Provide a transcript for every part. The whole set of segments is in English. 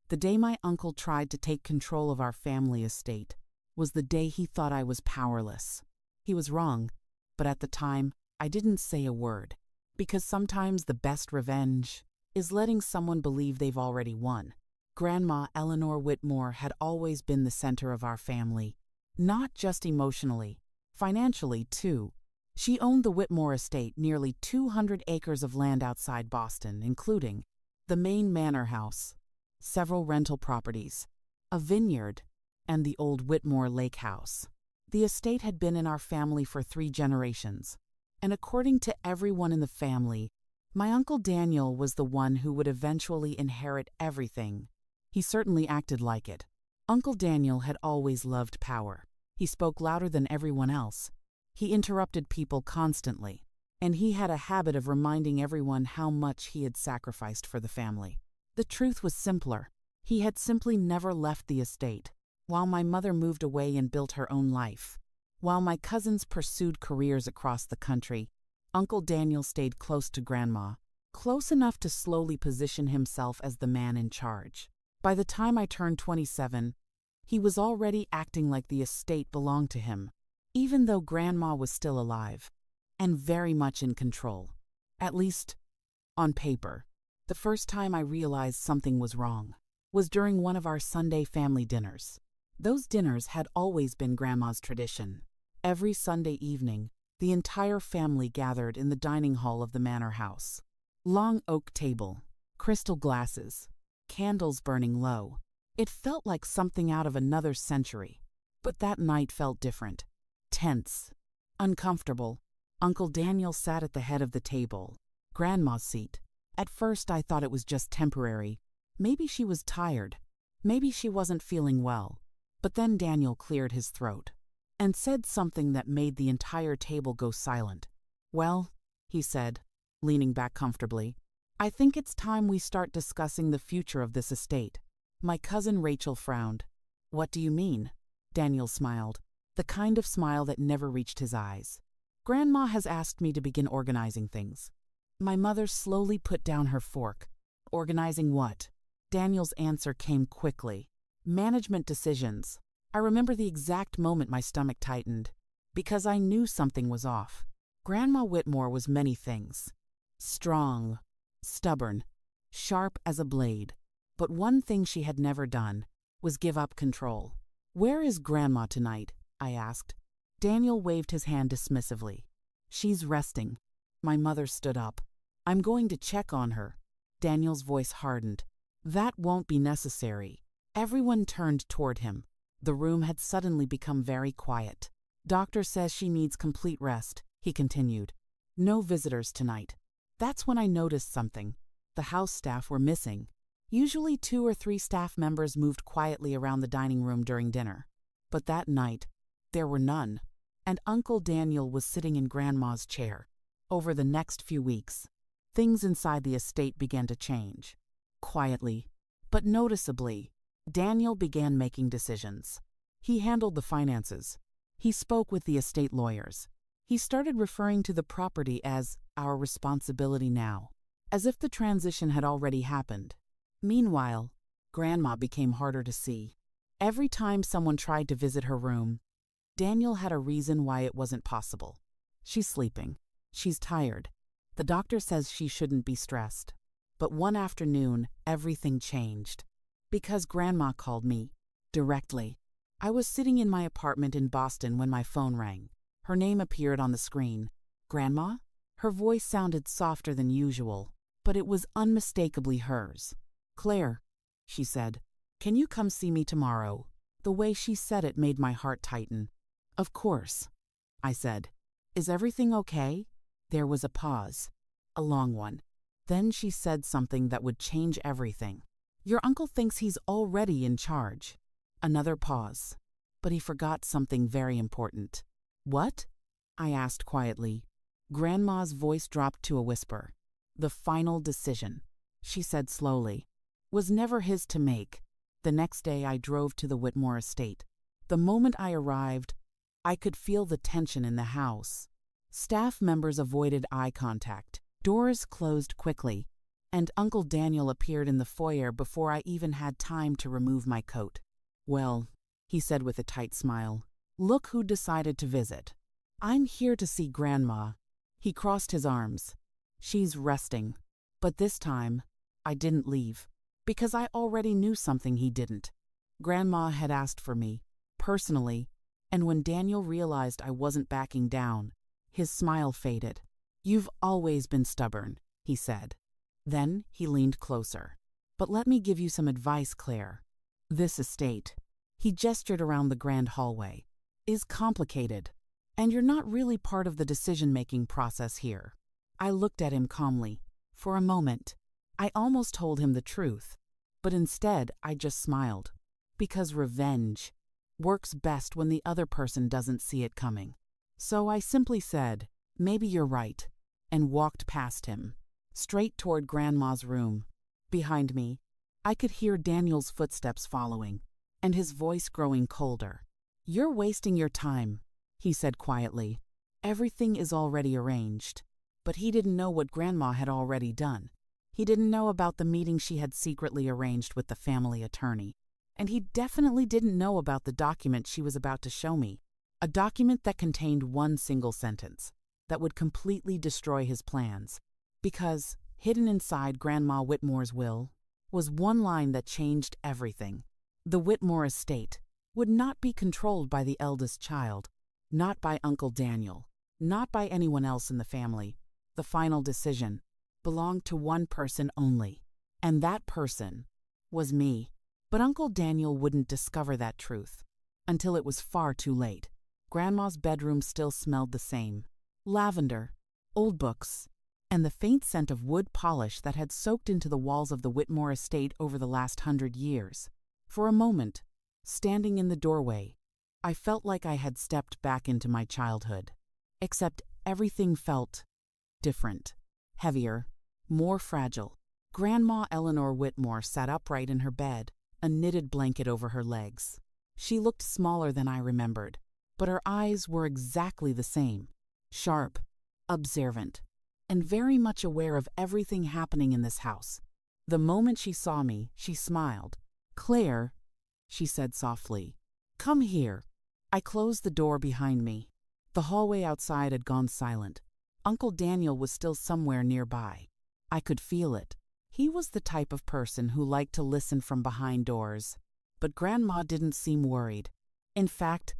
The day my uncle tried to take control of our family estate was the day he thought I was powerless. He was wrong, but at the time, I didn't say a word. Because sometimes the best revenge is letting someone believe they've already won. Grandma Eleanor Whitmore had always been the center of our family, not just emotionally, financially too. She owned the Whitmore estate, nearly 200 acres of land outside Boston, including the main manor house, several rental properties, a vineyard, and the old Whitmore Lake House. The estate had been in our family for 3 generations, and according to everyone in the family, my Uncle Daniel was the one who would eventually inherit everything. He certainly acted like it. Uncle Daniel had always loved power. He spoke louder than everyone else. He interrupted people constantly, and he had a habit of reminding everyone how much he had sacrificed for the family. The truth was simpler. He had simply never left the estate, while my mother moved away and built her own life. While my cousins pursued careers across the country, Uncle Daniel stayed close to Grandma, close enough to slowly position himself as the man in charge. By the time I turned 27, he was already acting like the estate belonged to him, even though Grandma was still alive and very much in control, at least on paper. The first time I realized something was wrong was during one of our Sunday family dinners. Those dinners had always been Grandma's tradition. Every Sunday evening, the entire family gathered in the dining hall of the manor house. Long oak table, crystal glasses, candles burning low. It felt like something out of another century. But that night felt different. Tense, uncomfortable. Uncle Daniel sat at the head of the table, Grandma's seat. At first I thought it was just temporary. Maybe she was tired. Maybe she wasn't feeling well. But then Daniel cleared his throat and said something that made the entire table go silent. "Well," he said, leaning back comfortably, "I think it's time we start discussing the future of this estate." My cousin Rachel frowned. "What do you mean?" Daniel smiled, the kind of smile that never reached his eyes. "Grandma has asked me to begin organizing things." My mother slowly put down her fork. "Organizing what?" Daniel's answer came quickly. "Management decisions." I remember the exact moment my stomach tightened, because I knew something was off. Grandma Whitmore was many things. Strong, stubborn, sharp as a blade. But one thing she had never done was give up control. "Where is Grandma tonight?" I asked. Daniel waved his hand dismissively. "She's resting." My mother stood up. "I'm going to check on her." Daniel's voice hardened. "That won't be necessary." Everyone turned toward him. The room had suddenly become very quiet. "Doctor says she needs complete rest," he continued. "No visitors tonight." That's when I noticed something. The house staff were missing. Usually 2 or 3 staff members moved quietly around the dining room during dinner. But that night, there were none. And Uncle Daniel was sitting in Grandma's chair. Over the next few weeks, things inside the estate began to change. Quietly, but noticeably, Daniel began making decisions. He handled the finances. He spoke with the estate lawyers. He started referring to the property as our responsibility now, as if the transition had already happened. Meanwhile, Grandma became harder to see. Every time someone tried to visit her room, Daniel had a reason why it wasn't possible. "She's sleeping. She's tired. The doctor says she shouldn't be stressed." But one afternoon, everything changed. Because Grandma called me directly. I was sitting in my apartment in Boston when my phone rang. Her name appeared on the screen. "Grandma?" Her voice sounded softer than usual, but it was unmistakably hers. "Claire," she said, "can you come see me tomorrow?" The way she said it made my heart tighten. "Of course," I said. "Is everything okay?" There was a pause, a long one. Then she said something that would change everything. "Your uncle thinks he's already in charge." Another pause. But he forgot something very important. "What?" I asked quietly. Grandma's voice dropped to a whisper. "The final decision," she said slowly, "was never his to make." The next day I drove to the Whitmore estate. The moment I arrived, I could feel the tension in the house. Staff members avoided eye contact. Doors closed quickly, and Uncle Daniel appeared in the foyer before I even had time to remove my coat. "Well," he said with a tight smile, "look who decided to visit. I'm here to see Grandma." He crossed his arms. "She's resting." But this time, I didn't leave, because I already knew something he didn't. Grandma had asked for me, personally, and when Daniel realized I wasn't backing down, his smile faded. "You've always been stubborn," he said. Then he leaned closer. "But let me give you some advice, Claire. This estate," he gestured around the grand hallway, "is complicated, and you're not really part of the decision-making process here." I looked at him calmly. For a moment, I almost told him the truth, but instead I just smiled. Because revenge works best when the other person doesn't see it coming. So I simply said, "Maybe you're right," and walked past him, straight toward Grandma's room. Behind me, I could hear Daniel's footsteps following, and his voice growing colder. "You're wasting your time," he said quietly. "Everything is already arranged." But he didn't know what Grandma had already done. He didn't know about the meeting she had secretly arranged with the family attorney. And he definitely didn't know about the document she was about to show me. A document that contained one single sentence that would completely destroy his plans. Because, hidden inside Grandma Whitmore's will, was one line that changed everything. The Whitmore estate would not be controlled by the eldest child, not by Uncle Daniel, not by anyone else in the family. The final decision belonged to one person only, and that person was me. But Uncle Daniel wouldn't discover that truth until it was far too late. Grandma's bedroom still smelled the same. Lavender, old books, and the faint scent of wood polish that had soaked into the walls of the Whitmore estate over the last 100 years. For a moment, standing in the doorway, I felt like I had stepped back into my childhood. Except everything felt different, heavier, more fragile. Grandma Eleanor Whitmore sat upright in her bed, a knitted blanket over her legs. She looked smaller than I remembered, but her eyes were exactly the same, sharp, observant, and very much aware of everything happening in this house. The moment she saw me, she smiled. "Claire," she said softly, "come here." I closed the door behind me. The hallway outside had gone silent. Uncle Daniel was still somewhere nearby. I could feel it. He was the type of person who liked to listen from behind doors. But Grandma didn't seem worried. In fact,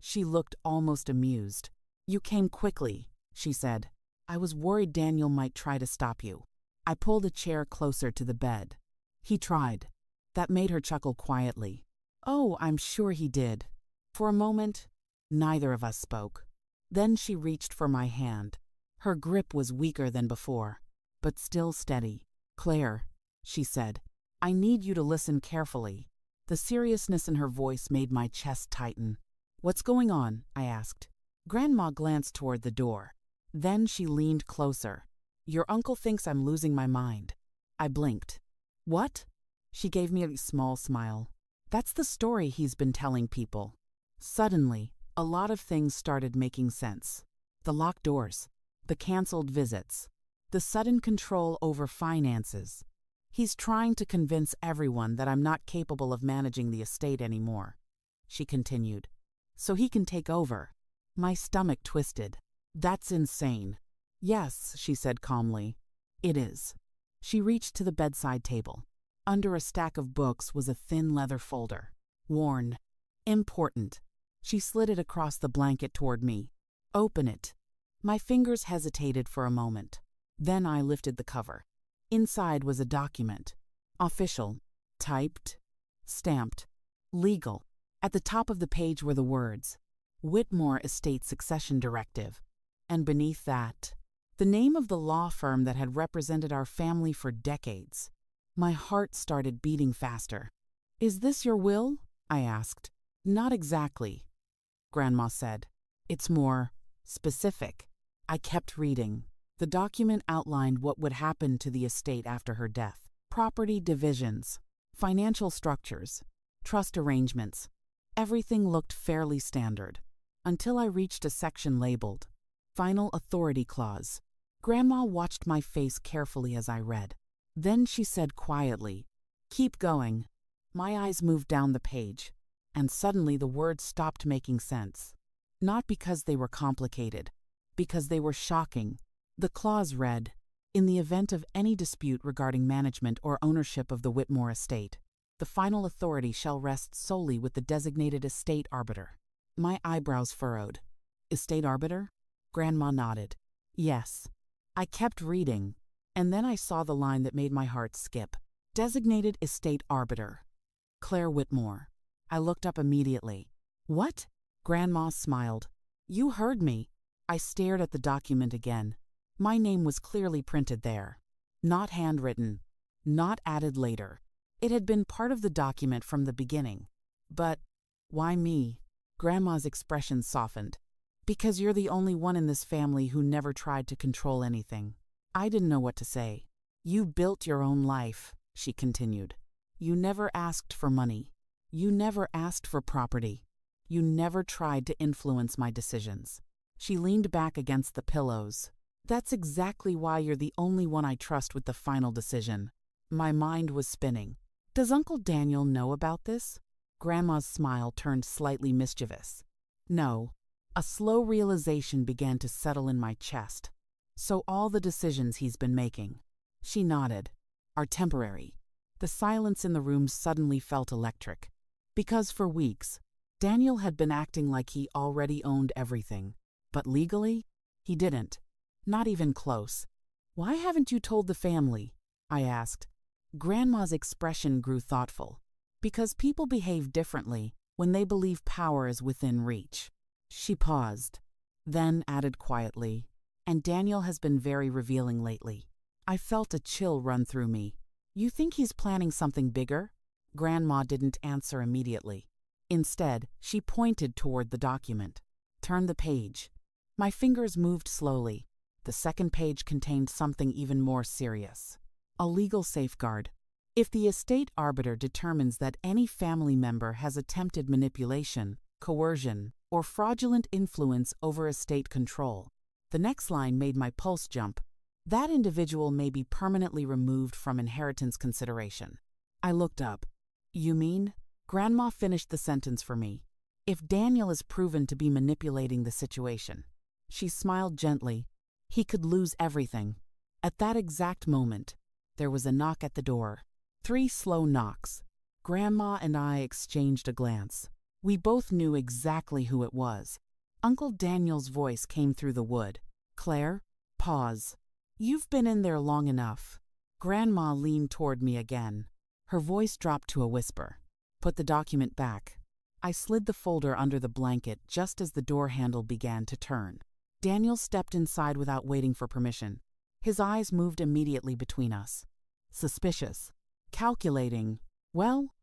she looked almost amused. "You came quickly," she said. "I was worried Daniel might try to stop you." I pulled a chair closer to the bed. "He tried." That made her chuckle quietly. "Oh, I'm sure he did." For a moment, neither of us spoke. Then she reached for my hand. Her grip was weaker than before, but still steady. "Claire," she said, "I need you to listen carefully." The seriousness in her voice made my chest tighten. "What's going on?" I asked. Grandma glanced toward the door. Then she leaned closer. "Your uncle thinks I'm losing my mind." I blinked. "What?" She gave me a small smile. "That's the story he's been telling people." Suddenly, a lot of things started making sense. The locked doors, the canceled visits, the sudden control over finances. He's trying to convince everyone that I'm not capable of managing the estate anymore, she continued, so he can take over. My stomach twisted. "That's insane." "Yes," she said calmly. "It is." She reached to the bedside table. Under a stack of books was a thin leather folder. Worn. Important. She slid it across the blanket toward me. "Open it." My fingers hesitated for a moment. Then I lifted the cover. Inside was a document. Official. Typed. Stamped. Legal. At the top of the page were the words, "Whitmore Estate Succession Directive." And beneath that, the name of the law firm that had represented our family for decades. My heart started beating faster. "Is this your will?" I asked. "Not exactly," Grandma said. "It's more specific." I kept reading. The document outlined what would happen to the estate after her death. Property divisions, financial structures, trust arrangements. Everything looked fairly standard, until I reached a section labeled Final Authority Clause. Grandma watched my face carefully as I read. Then she said quietly, "Keep going." My eyes moved down the page, and suddenly the words stopped making sense. Not because they were complicated, because they were shocking. The clause read, "In the event of any dispute regarding management or ownership of the Whitmore estate, the final authority shall rest solely with the designated estate arbiter." My eyebrows furrowed. "Estate arbiter?" Grandma nodded. "Yes." I kept reading, and then I saw the line that made my heart skip. Designated estate arbiter. Claire Whitmore. I looked up immediately. "What?" Grandma smiled. "You heard me." I stared at the document again. My name was clearly printed there. Not handwritten. Not added later. It had been part of the document from the beginning. But why me? Grandma's expression softened. "Because you're the only one in this family who never tried to control anything." I didn't know what to say. "You built your own life," she continued. "You never asked for money. You never asked for property. You never tried to influence my decisions." She leaned back against the pillows. "That's exactly why you're the only one I trust with the final decision." My mind was spinning. "Does Uncle Daniel know about this?" Grandma's smile turned slightly mischievous. "No." A slow realization began to settle in my chest. "So all the decisions he's been making," she nodded, "are temporary." The silence in the room suddenly felt electric. Because for weeks, Daniel had been acting like he already owned everything. But legally, he didn't. Not even close. "Why haven't you told the family?" I asked. Grandma's expression grew thoughtful. "Because people behave differently when they believe power is within reach." She paused, then added quietly, "And Daniel has been very revealing lately." I felt a chill run through me. "You think he's planning something bigger?" Grandma didn't answer immediately. Instead, she pointed toward the document. "Turn the page." My fingers moved slowly. The second page contained something even more serious. A legal safeguard. If the estate arbiter determines that any family member has attempted manipulation, coercion, or fraudulent influence over estate control. The next line made my pulse jump. That individual may be permanently removed from inheritance consideration. I looked up. "You mean?" Grandma finished the sentence for me. "If Daniel is proven to be manipulating the situation." She smiled gently. "He could lose everything." At that exact moment, there was a knock at the door. 3 slow knocks. Grandma and I exchanged a glance. We both knew exactly who it was. Uncle Daniel's voice came through the wood. "Claire?" Pause. "You've been in there long enough." Grandma leaned toward me again. Her voice dropped to a whisper. "Put the document back." I slid the folder under the blanket just as the door handle began to turn. Daniel stepped inside without waiting for permission. His eyes moved immediately between us. Suspicious. Calculating. "Well,"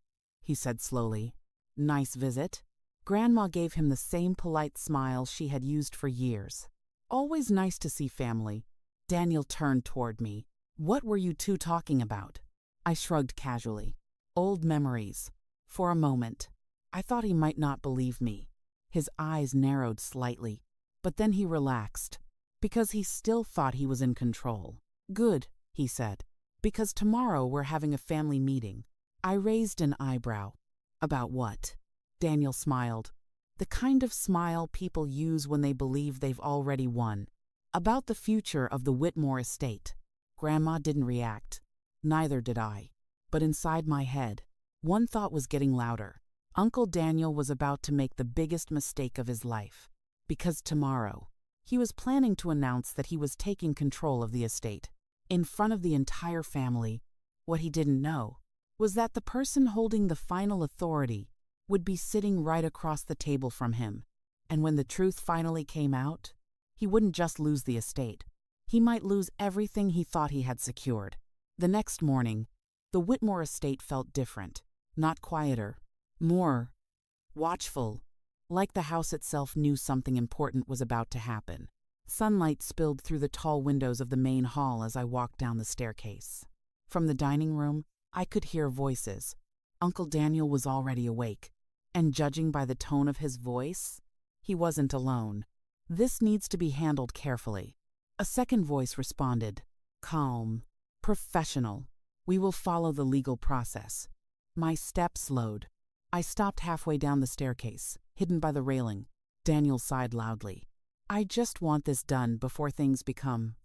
he said slowly, "nice visit." Grandma gave him the same polite smile she had used for years. "Always nice to see family." Daniel turned toward me. "What were you two talking about?" I shrugged casually. "Old memories." For a moment, I thought he might not believe me. His eyes narrowed slightly, but then he relaxed, because he still thought he was in control. "Good," he said, "because tomorrow we're having a family meeting." I raised an eyebrow. "About what?" Daniel smiled. The kind of smile people use when they believe they've already won. "About the future of the Whitmore estate." Grandma didn't react. Neither did I. But inside my head, one thought was getting louder. Uncle Daniel was about to make the biggest mistake of his life. Because tomorrow, he was planning to announce that he was taking control of the estate. In front of the entire family. What he didn't know was that the person holding the final authority would be sitting right across the table from him. And when the truth finally came out, he wouldn't just lose the estate. He might lose everything he thought he had secured. The next morning, the Whitmore estate felt different. Not quieter. More watchful. Like the house itself knew something important was about to happen. Sunlight spilled through the tall windows of the main hall as I walked down the staircase. From the dining room, I could hear voices. Uncle Daniel was already awake, and judging by the tone of his voice, he wasn't alone. "This needs to be handled carefully." A second voice responded, calm, professional. We will follow the legal process. My step slowed. I stopped halfway down the staircase, hidden by the railing. Daniel sighed loudly. I just want this done before things become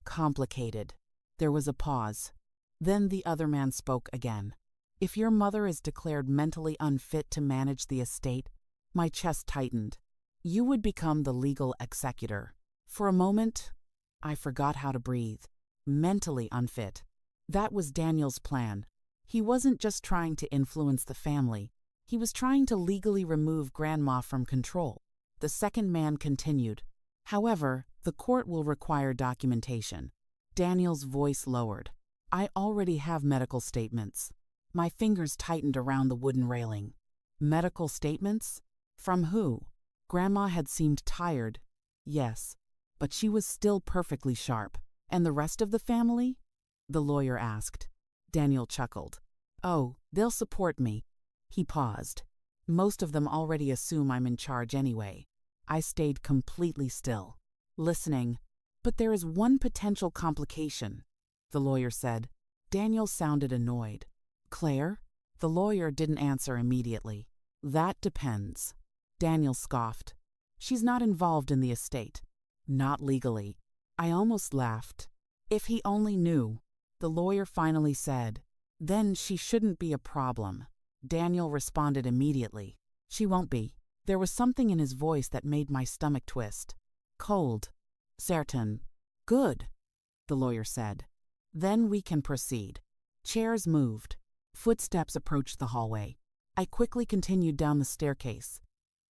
complicated. There was a pause. Then the other man spoke again. If your mother is declared mentally unfit to manage the estate, my chest tightened. You would become the legal executor. For a moment, I forgot how to breathe. Mentally unfit. That was Daniel's plan. He wasn't just trying to influence the family. He was trying to legally remove Grandma from control. The second man continued. However, the court will require documentation. Daniel's voice lowered. I already have medical statements. My fingers tightened around the wooden railing. Medical statements? From who? Grandma had seemed tired. Yes, but she was still perfectly sharp. And the rest of the family? The lawyer asked. Daniel chuckled. Oh, they'll support me. He paused. Most of them already assume I'm in charge anyway. I stayed completely still, listening. But there is one potential complication, the lawyer said. Daniel sounded annoyed. Claire? The lawyer didn't answer immediately. That depends. Daniel scoffed. She's not involved in the estate. Not legally. I almost laughed. If he only knew. The lawyer finally said. Then she shouldn't be a problem. Daniel responded immediately. She won't be. There was something in his voice that made my stomach twist. Cold. Certain. Good, the lawyer said. Then we can proceed. Chairs moved. Footsteps approached the hallway. I quickly continued down the staircase,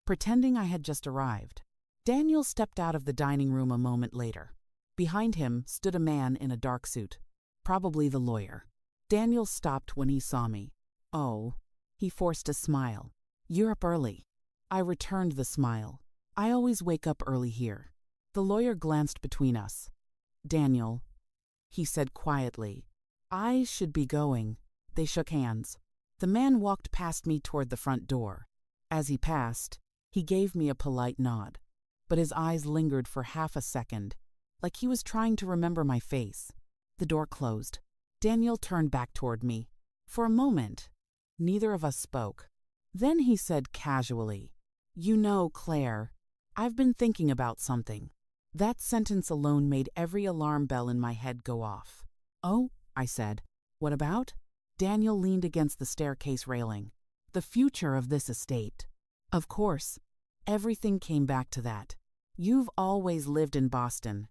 pretending I had just arrived. Daniel stepped out of the dining room a moment later. Behind him stood a man in a dark suit, probably the lawyer. Daniel stopped when he saw me. Oh, he forced a smile. You're up early. I returned the smile. I always wake up early here. The lawyer glanced between us. Daniel, he said quietly, I should be going. They shook hands. The man walked past me toward the front door. As he passed, he gave me a polite nod, but his eyes lingered for half a second, like he was trying to remember my face. The door closed. Daniel turned back toward me. For a moment, neither of us spoke. Then he said casually, You know, Claire, I've been thinking about something. That sentence alone made every alarm bell in my head go off. Oh, I said. What about? Daniel leaned against the staircase railing. The future of this estate. Of course. Everything came back to that. You've always lived in Boston,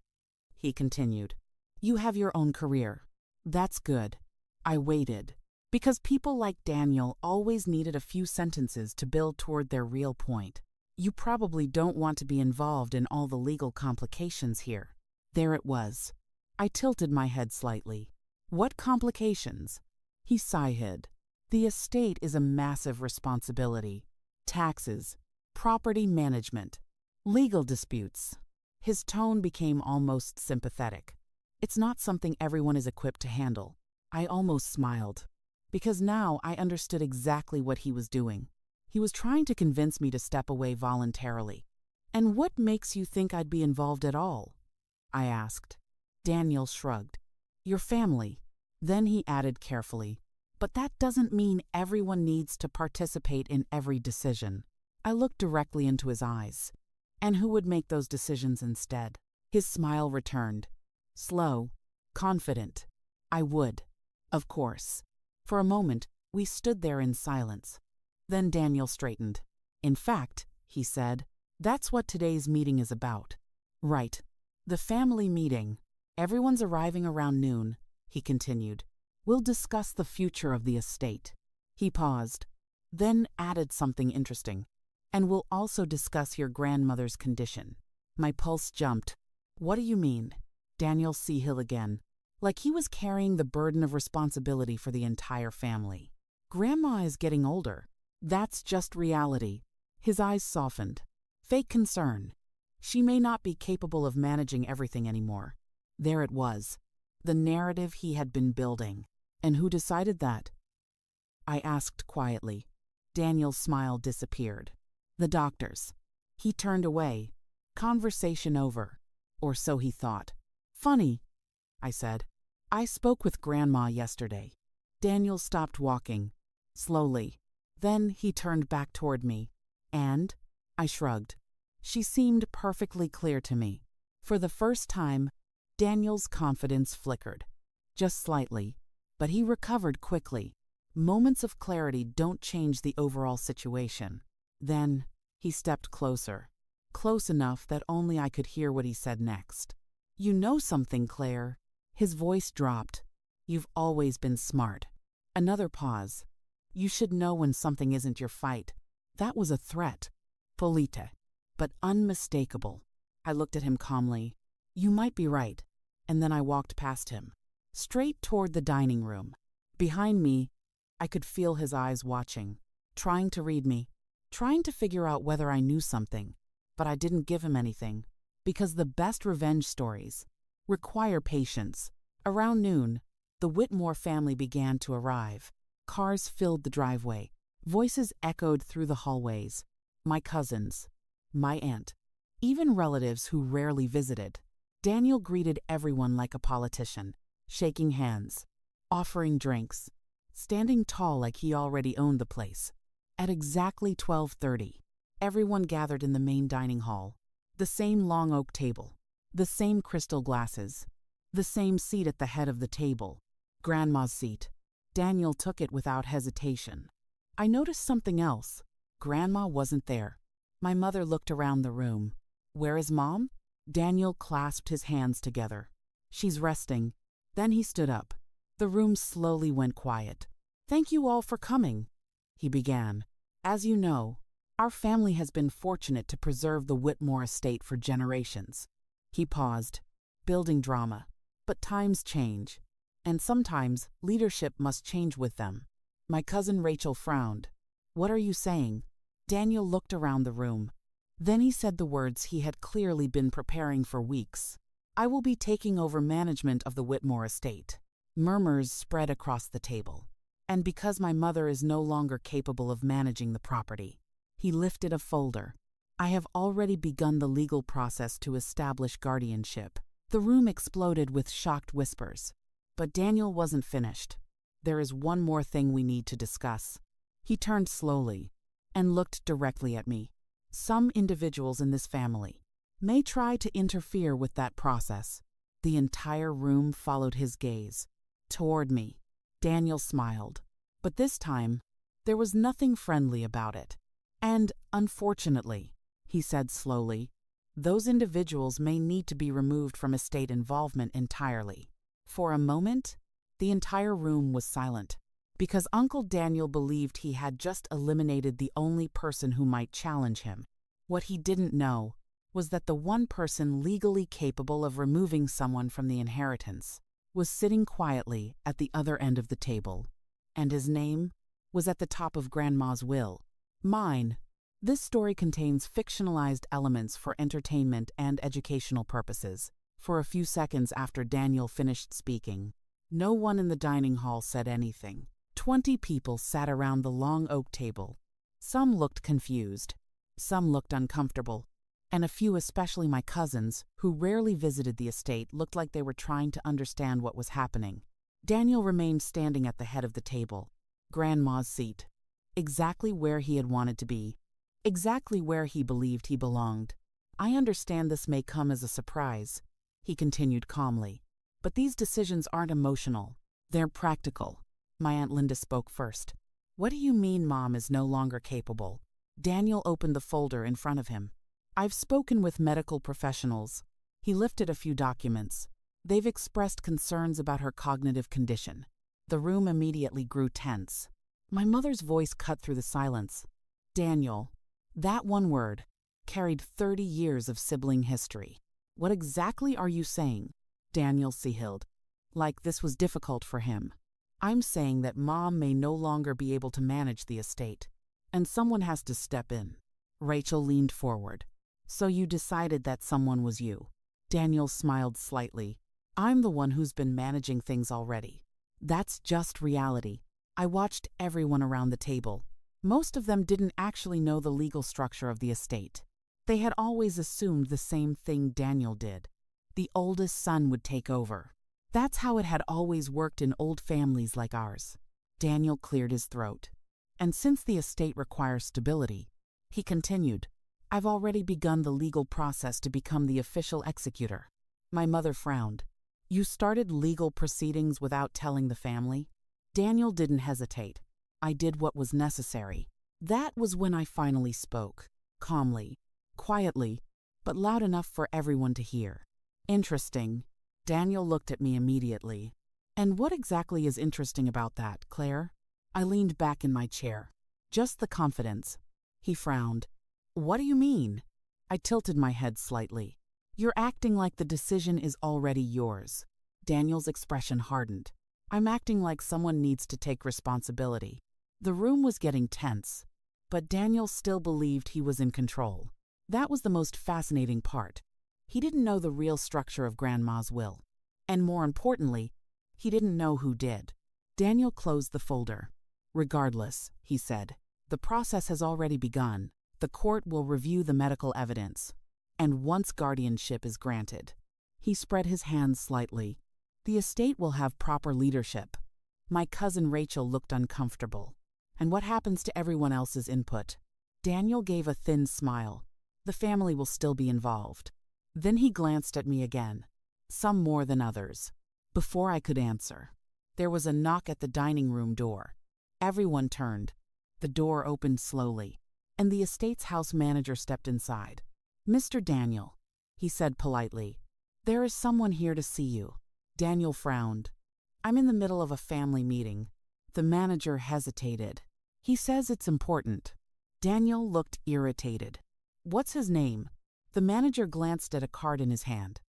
he continued. You have your own career. That's good. I waited. Because people like Daniel always needed a few sentences to build toward their real point. You probably don't want to be involved in all the legal complications here. There it was. I tilted my head slightly. What complications? He sighed. The estate is a massive responsibility. Taxes, property management, legal disputes. His tone became almost sympathetic. It's not something everyone is equipped to handle. I almost smiled, because now I understood exactly what he was doing. He was trying to convince me to step away voluntarily. And what makes you think I'd be involved at all? I asked. Daniel shrugged. Your family. Then he added carefully, but that doesn't mean everyone needs to participate in every decision. I looked directly into his eyes. And who would make those decisions instead? His smile returned. Slow, confident. I would. Of course. For a moment, we stood there in silence. Then Daniel straightened. In fact, he said, that's what today's meeting is about. Right. The family meeting. Everyone's arriving around noon, he continued. We'll discuss the future of the estate. He paused, then added something interesting. And we'll also discuss your grandmother's condition. My pulse jumped. What do you mean? Daniel Seahill again. Like he was carrying the burden of responsibility for the entire family. Grandma is getting older. That's just reality. His eyes softened. Fake concern. She may not be capable of managing everything anymore. There it was. The narrative he had been building. And who decided that? I asked quietly. Daniel's smile disappeared. The doctors. He turned away. Conversation over. Or so he thought. Funny, I said. I spoke with Grandma yesterday. Daniel stopped walking, slowly. Then he turned back toward me. And? I shrugged. She seemed perfectly clear to me. For the first time, Daniel's confidence flickered. Just slightly. But he recovered quickly. Moments of clarity don't change the overall situation. Then, he stepped closer. Close enough that only I could hear what he said next. "You know something, Claire." His voice dropped. "You've always been smart." Another pause. "You should know when something isn't your fight." That was a threat. Polite, but unmistakable. I looked at him calmly. "You might be right." And then I walked past him, straight toward the dining room. Behind me, I could feel his eyes watching, trying to read me, trying to figure out whether I knew something. But I didn't give him anything, because the best revenge stories require patience. Around noon, the Whitmore family began to arrive. Cars filled the driveway. Voices echoed through the hallways. My cousins, my aunt, even relatives who rarely visited. Daniel greeted everyone like a politician, shaking hands, offering drinks, standing tall like he already owned the place. At exactly 12:30, everyone gathered in the main dining hall. The same long oak table, the same crystal glasses, the same seat at the head of the table. Grandma's seat. Daniel took it without hesitation. I noticed something else. Grandma wasn't there. My mother looked around the room. "Where is Mom?" Daniel clasped his hands together. "She's resting." Then he stood up. The room slowly went quiet. "Thank you all for coming," he began. "As you know, our family has been fortunate to preserve the Whitmore estate for generations." He paused. "Building drama. But times change. And sometimes leadership must change with them." My cousin Rachel frowned. "What are you saying?" Daniel looked around the room. Then he said the words he had clearly been preparing for weeks. "I will be taking over management of the Whitmore estate." Murmurs spread across the table. "And because my mother is no longer capable of managing the property." He lifted a folder. "I have already begun the legal process to establish guardianship." The room exploded with shocked whispers. But Daniel wasn't finished. "There is one more thing we need to discuss." He turned slowly and looked directly at me. "Some individuals in this family may try to interfere with that process." The entire room followed his gaze. Toward me. Daniel smiled. But this time, there was nothing friendly about it. "And, unfortunately," he said slowly, "those individuals may need to be removed from estate involvement entirely." For a moment, the entire room was silent, because Uncle Daniel believed he had just eliminated the only person who might challenge him. What he didn't know was that the one person legally capable of removing someone from the inheritance was sitting quietly at the other end of the table, and his name was at the top of Grandma's will. Mine. This story contains fictionalized elements for entertainment and educational purposes. For a few seconds after Daniel finished speaking, no one in the dining hall said anything. 20 people sat around the long oak table. Some looked confused, some looked uncomfortable, and a few, especially my cousins, who rarely visited the estate, looked like they were trying to understand what was happening. Daniel remained standing at the head of the table, Grandma's seat, exactly where he had wanted to be, exactly where he believed he belonged. "I understand this may come as a surprise," he continued calmly, "but these decisions aren't emotional. They're practical." My Aunt Linda spoke first. "What do you mean Mom is no longer capable?" Daniel opened the folder in front of him. "I've spoken with medical professionals." He lifted a few documents. "They've expressed concerns about her cognitive condition." The room immediately grew tense. My mother's voice cut through the silence. "Daniel, that one word carried 30 years of sibling history. What exactly are you saying?" Daniel Seahilled. "Like this was difficult for him. I'm saying that Mom may no longer be able to manage the estate, and someone has to step in." Rachel leaned forward. "So you decided that someone was you?" Daniel smiled slightly. "I'm the one who's been managing things already. That's just reality. I watched everyone around the table. Most of them didn't actually know the legal structure of the estate. They had always assumed the same thing Daniel did. The oldest son would take over. That's how it had always worked in old families like ours. Daniel cleared his throat. And since the estate requires stability, he continued, I've already begun the legal process to become the official executor. My mother frowned. You started legal proceedings without telling the family? Daniel didn't hesitate. I did what was necessary. That was when I finally spoke, calmly, quietly, but loud enough for everyone to hear. Interesting. Daniel looked at me immediately. And what exactly is interesting about that, Claire? I leaned back in my chair. Just the confidence. He frowned. What do you mean? I tilted my head slightly. You're acting like the decision is already yours. Daniel's expression hardened. I'm acting like someone needs to take responsibility. The room was getting tense, but Daniel still believed he was in control. That was the most fascinating part. He didn't know the real structure of Grandma's will. And more importantly, he didn't know who did. Daniel closed the folder. Regardless, he said, the process has already begun. The court will review the medical evidence. And once guardianship is granted, he spread his hands slightly. The estate will have proper leadership. My cousin Rachel looked uncomfortable. And what happens to everyone else's input? Daniel gave a thin smile. The family will still be involved. Then he glanced at me again. Some more than others. Before I could answer, there was a knock at the dining room door. Everyone turned. The door opened slowly, and the estate's house manager stepped inside. Mr. Daniel, he said politely, there is someone here to see you. Daniel frowned. I'm in the middle of a family meeting. The manager hesitated. He says it's important. Daniel looked irritated. What's his name? The manager glanced at a card in his hand.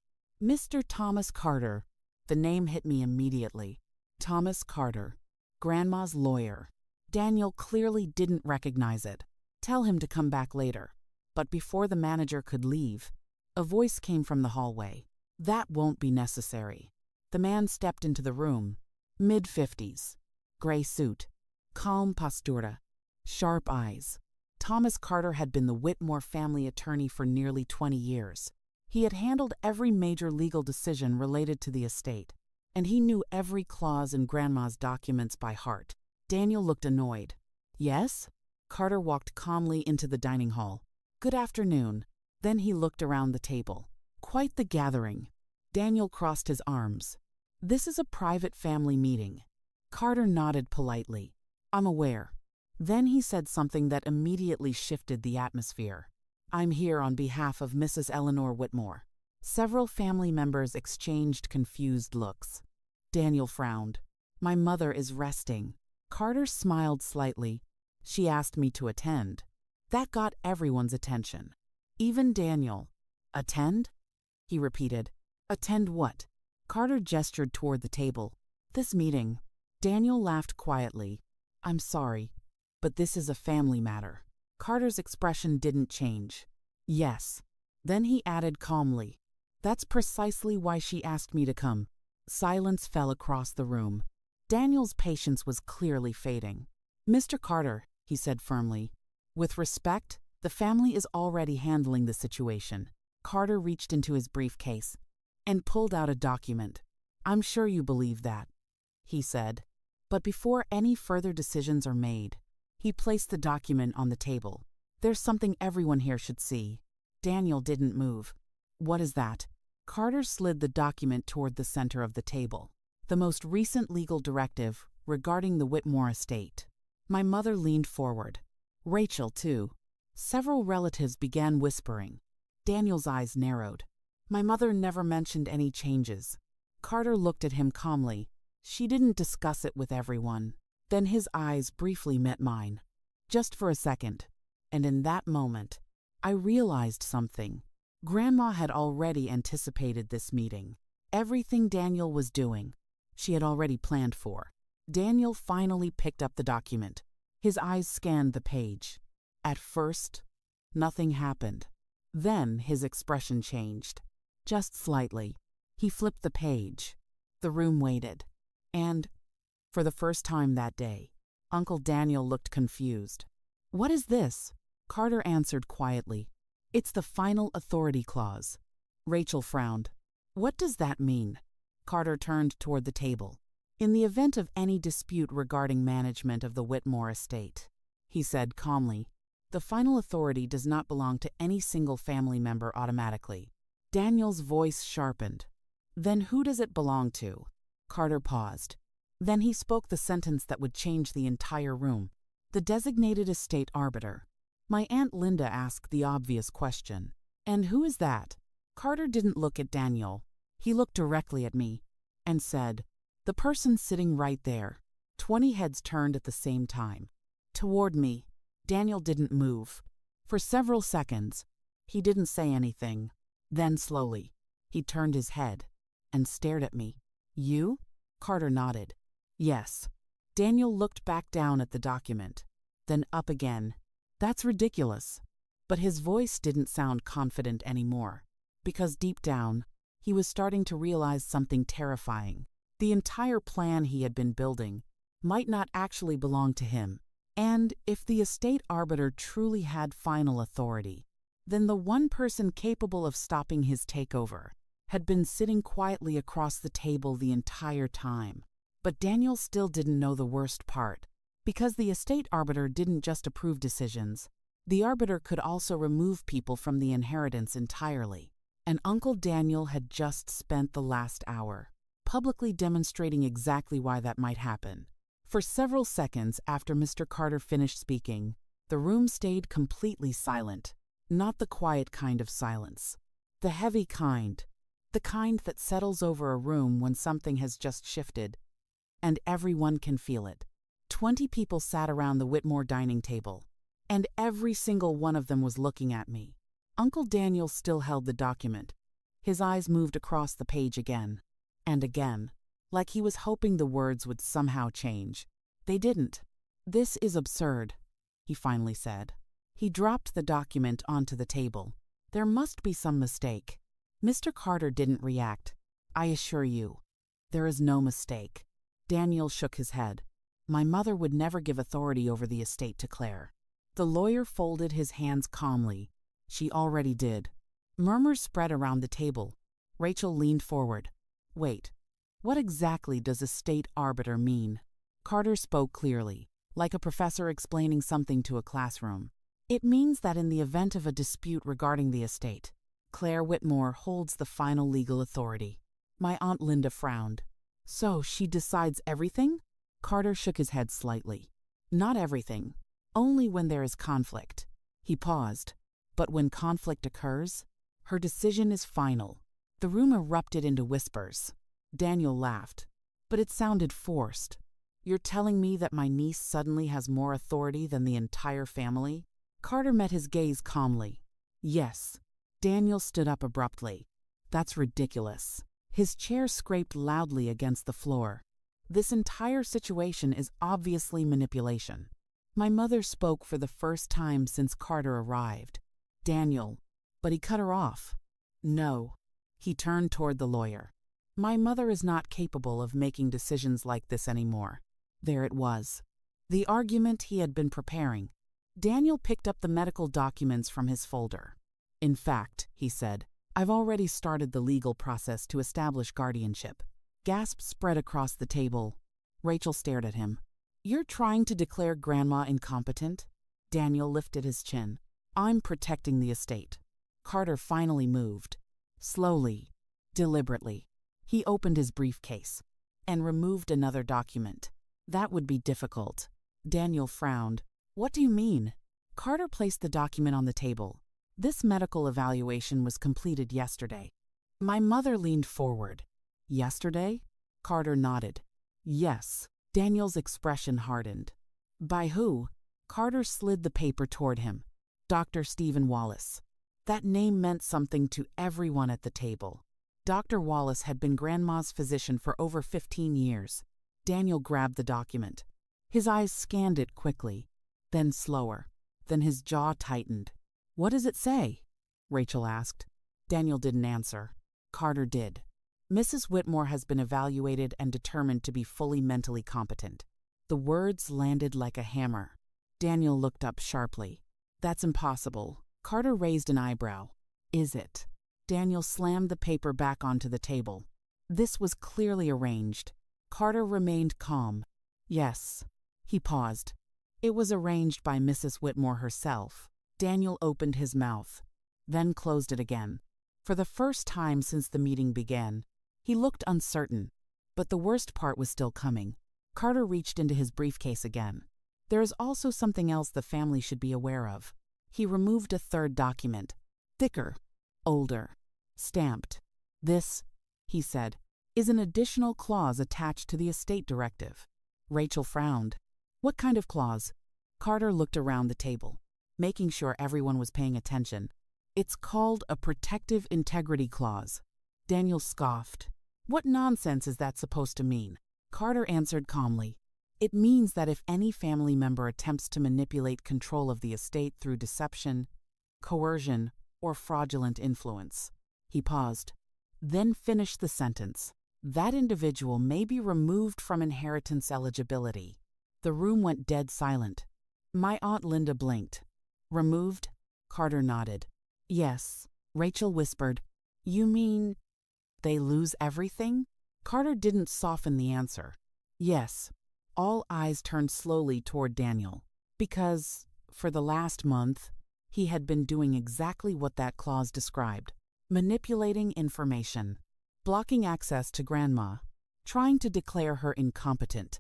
Mr. Thomas Carter. The name hit me immediately. Thomas Carter, Grandma's lawyer. Daniel clearly didn't recognize it. Tell him to come back later. But before the manager could leave, a voice came from the hallway. That won't be necessary. The man stepped into the room. Mid-50s. Gray suit. Calm postura. Sharp eyes. Thomas Carter had been the Whitmore family attorney for nearly 20 years. He had handled every major legal decision related to the estate, and he knew every clause in Grandma's documents by heart. Daniel looked annoyed. Yes? Carter walked calmly into the dining hall. Good afternoon. Then he looked around the table. Quite the gathering. Daniel crossed his arms. This is a private family meeting. Carter nodded politely. I'm aware. Then he said something that immediately shifted the atmosphere. I'm here on behalf of Mrs. Eleanor Whitmore. Several family members exchanged confused looks. Daniel frowned. My mother is resting. Carter smiled slightly. She asked me to attend. That got everyone's attention. Even Daniel. Attend? He repeated. Attend what? Carter gestured toward the table. This meeting. Daniel laughed quietly. I'm sorry, but this is a family matter. Carter's expression didn't change. Yes. Then he added calmly. That's precisely why she asked me to come. Silence fell across the room. Daniel's patience was clearly fading. Mr. Carter, he said firmly. With respect, the family is already handling the situation. Carter reached into his briefcase and pulled out a document. I'm sure you believe that, he said. But before any further decisions are made, he placed the document on the table. There's something everyone here should see. Daniel didn't move. What is that? Carter slid the document toward the center of the table. The most recent legal directive regarding the Whitmore estate. My mother leaned forward. Rachel, too. Several relatives began whispering. Daniel's eyes narrowed. My mother never mentioned any changes. Carter looked at him calmly. She didn't discuss it with everyone. Then his eyes briefly met mine. Just for a second. And in that moment, I realized something. Grandma had already anticipated this meeting. Everything Daniel was doing, she had already planned for. Daniel finally picked up the document. His eyes scanned the page. At first, nothing happened. Then his expression changed. Just slightly. He flipped the page. The room waited. And, for the first time that day, Uncle Daniel looked confused. What is this? Carter answered quietly. It's the final authority clause. Rachel frowned. What does that mean? Carter turned toward the table. "In the event of any dispute regarding management of the Whitmore estate," he said calmly, "the final authority does not belong to any single family member automatically." Daniel's voice sharpened. "Then who does it belong to?" Carter paused. Then he spoke the sentence that would change the entire room. "The designated estate arbiter." My Aunt Linda asked the obvious question. "And who is that?" Carter didn't look at Daniel. He looked directly at me and said, "The person sitting right there." 20 heads turned at the same time. Toward me. Daniel didn't move. For several seconds, he didn't say anything. Then slowly, he turned his head and stared at me. "You?" Carter nodded. "Yes." Daniel looked back down at the document, then up again. "That's ridiculous." But his voice didn't sound confident anymore, because deep down, he was starting to realize something terrifying. The entire plan he had been building might not actually belong to him. And if the estate arbiter truly had final authority, then the one person capable of stopping his takeover had been sitting quietly across the table the entire time. But Daniel still didn't know the worst part. Because the estate arbiter didn't just approve decisions, the arbiter could also remove people from the inheritance entirely. And Uncle Daniel had just spent the last hour publicly demonstrating exactly why that might happen. For several seconds after Mr. Carter finished speaking, the room stayed completely silent. Not the quiet kind of silence. The heavy kind. The kind that settles over a room when something has just shifted, and everyone can feel it. 20 people sat around the Whitmore dining table, and every single one of them was looking at me. Uncle Daniel still held the document. His eyes moved across the page again and again, like he was hoping the words would somehow change. They didn't. "This is absurd," he finally said. He dropped the document onto the table. "There must be some mistake." Mr. Carter didn't react. "I assure you, there is no mistake." Daniel shook his head. "My mother would never give authority over the estate to Claire." The lawyer folded his hands calmly. "She already did." Murmurs spread around the table. Rachel leaned forward. "Wait, what exactly does estate arbiter mean?" Carter spoke clearly, like a professor explaining something to a classroom. "It means that in the event of a dispute regarding the estate, Claire Whitmore holds the final legal authority." My Aunt Linda frowned. "So she decides everything?" Carter shook his head slightly. "Not everything. Only when there is conflict." He paused. "But when conflict occurs, her decision is final." The room erupted into whispers. Daniel laughed, but it sounded forced. "You're telling me that my niece suddenly has more authority than the entire family?" Carter met his gaze calmly. "Yes." Daniel stood up abruptly. "That's ridiculous." His chair scraped loudly against the floor. "This entire situation is obviously manipulation." My mother spoke for the first time since Carter arrived. "Daniel." But he cut her off. "No." He turned toward the lawyer. "My mother is not capable of making decisions like this anymore." There it was. The argument he had been preparing. Daniel picked up the medical documents from his folder. "In fact," he said, "I've already started the legal process to establish guardianship." Gasps spread across the table. Rachel stared at him. "You're trying to declare Grandma incompetent?" Daniel lifted his chin. "I'm protecting the estate." Carter finally moved. Slowly, deliberately, he opened his briefcase and removed another document. "That would be difficult." Daniel frowned. "What do you mean?" Carter placed the document on the table. "This medical evaluation was completed yesterday." My mother leaned forward. "Yesterday?" Carter nodded. "Yes." Daniel's expression hardened. "By who?" Carter slid the paper toward him. "Dr. Stephen Wallace." That name meant something to everyone at the table. Dr. Wallace had been Grandma's physician for over 15 years. Daniel grabbed the document. His eyes scanned it quickly, then slower. Then his jaw tightened. "What does it say?" Rachel asked. Daniel didn't answer. Carter did. "Mrs. Whitmore has been evaluated and determined to be fully mentally competent." The words landed like a hammer. Daniel looked up sharply. "That's impossible." Carter raised an eyebrow. "Is it?" Daniel slammed the paper back onto the table. This was clearly arranged. Carter remained calm. Yes. He paused. It was arranged by Mrs. Whitmore herself. Daniel opened his mouth, then closed it again. For the first time since the meeting began, he looked uncertain. But the worst part was still coming. Carter reached into his briefcase again. There is also something else the family should be aware of. He removed a third document. Thicker, older, stamped. This, he said, is an additional clause attached to the estate directive. Rachel frowned. What kind of clause? Carter looked around the table, making sure everyone was paying attention. It's called a protective integrity clause. Daniel scoffed. What nonsense is that supposed to mean? Carter answered calmly. It means that if any family member attempts to manipulate control of the estate through deception, coercion, or fraudulent influence. He paused, then finished the sentence. That individual may be removed from inheritance eligibility. The room went dead silent. My Aunt Linda blinked. Removed? Carter nodded. Yes, Rachel whispered. You mean they lose everything? Carter didn't soften the answer. Yes. All eyes turned slowly toward Daniel, because, for the last month, he had been doing exactly what that clause described. Manipulating information, blocking access to Grandma, trying to declare her incompetent,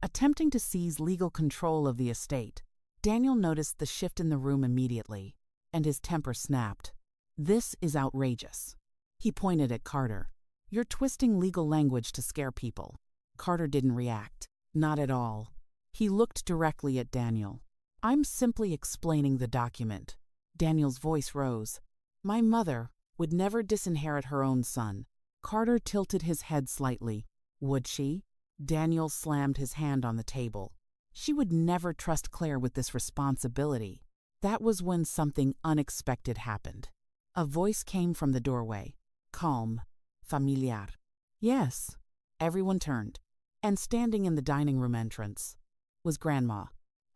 attempting to seize legal control of the estate. Daniel noticed the shift in the room immediately, and his temper snapped. This is outrageous. He pointed at Carter. You're twisting legal language to scare people. Carter didn't react. Not at all. He looked directly at Daniel. I'm simply explaining the document. Daniel's voice rose. My mother would never disinherit her own son. Carter tilted his head slightly. Would she? Daniel slammed his hand on the table. She would never trust Claire with this responsibility. That was when something unexpected happened. A voice came from the doorway. Calm. Familiar. Yes. Everyone turned. And standing in the dining room entrance was Grandma,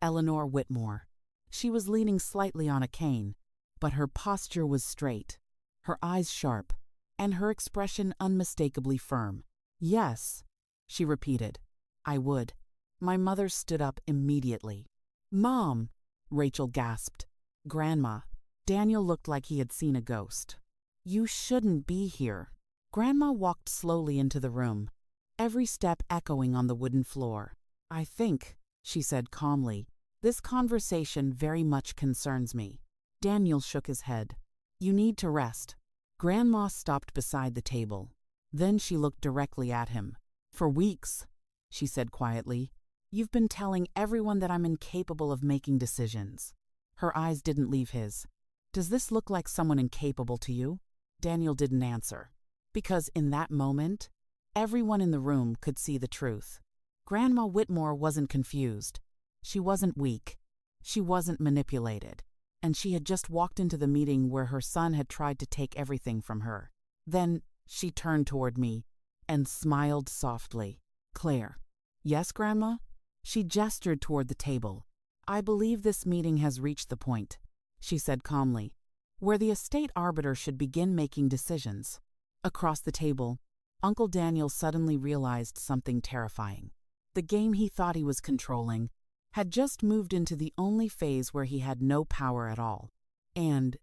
Eleanor Whitmore. She was leaning slightly on a cane, but her posture was straight, her eyes sharp, and her expression unmistakably firm. Yes, she repeated. I would. My mother stood up immediately. Mom, Rachel gasped. Grandma. Daniel looked like he had seen a ghost. You shouldn't be here. Grandma walked slowly into the room, every step echoing on the wooden floor. I think, she said calmly, this conversation very much concerns me. Daniel shook his head. You need to rest. Grandma stopped beside the table. Then she looked directly at him. For weeks, she said quietly, you've been telling everyone that I'm incapable of making decisions. Her eyes didn't leave his. Does this look like someone incapable to you? Daniel didn't answer, because in that moment, everyone in the room could see the truth. Grandma Whitmore wasn't confused. She wasn't weak. She wasn't manipulated. And she had just walked into the meeting where her son had tried to take everything from her. Then she turned toward me and smiled softly. Claire. Yes, Grandma? She gestured toward the table. I believe this meeting has reached the point, she said calmly, where the estate arbiter should begin making decisions. Across the table, Uncle Daniel suddenly realized something terrifying. The game he thought he was controlling had just moved into the only phase where he had no power at all. And